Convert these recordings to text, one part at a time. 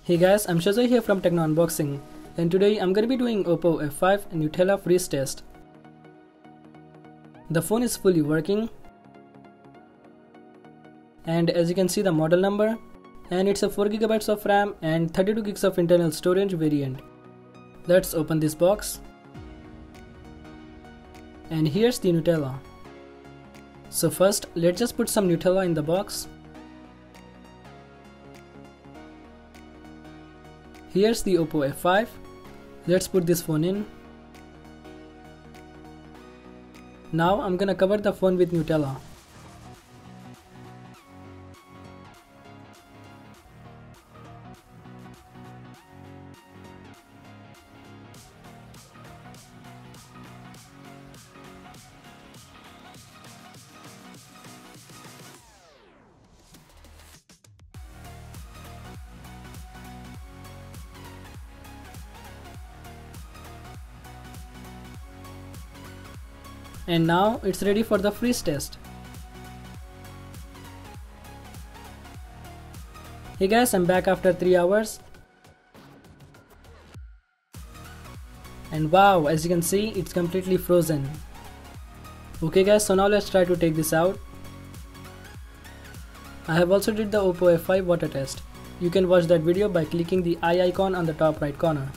Hey guys, I'm Shaizor here from Techno Unboxing, and today I'm going to be doing Oppo F5 Nutella Freeze Test. The phone is fully working, and as you can see the model number, and it's a 4GB of RAM and 32GB of internal storage variant. Let's open this box. And here's the Nutella. So first, let's just put some Nutella in the box. Here's the Oppo F5. Let's put this phone in. Now I'm gonna cover the phone with Nutella. And now it's ready for the freeze test. Hey guys, I'm back after 3 hours. And wow, as you can see, it's completely frozen. Okay guys, so now let's try to take this out. I have also did the Oppo F5 water test. You can watch that video by clicking the eye icon on the top right corner.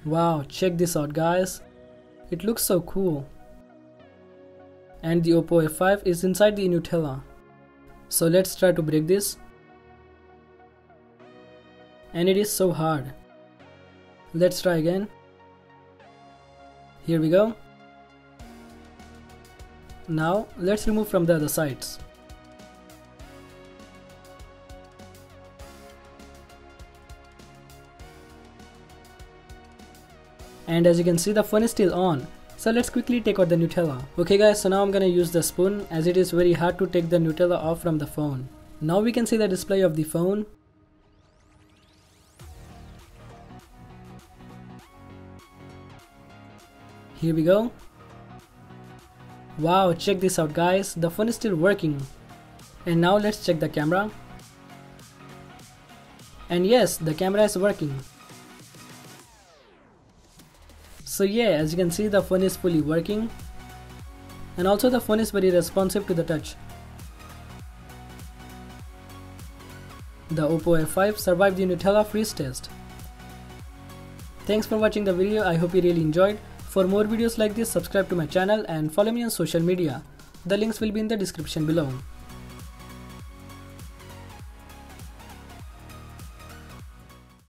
Wow, check this out guys. It looks so cool. And the Oppo F5 is inside the Nutella. So let's try to break this. And it is so hard. Let's try again. Here we go. Now let's remove from the other sides. And as you can see, the phone is still on. So let's quickly take out the Nutella. Okay guys, so now I'm gonna use the spoon as it is very hard to take the Nutella off from the phone. Now we can see the display of the phone. Here we go. Wow, check this out guys, the phone is still working. And now let's check the camera. And yes, the camera is working. So yeah, as you can see, the phone is fully working, and also the phone is very responsive to the touch. The Oppo F5 survived the Nutella Freeze Test. Thanks for watching the video, I hope you really enjoyed. For more videos like this, subscribe to my channel and follow me on social media. The links will be in the description below.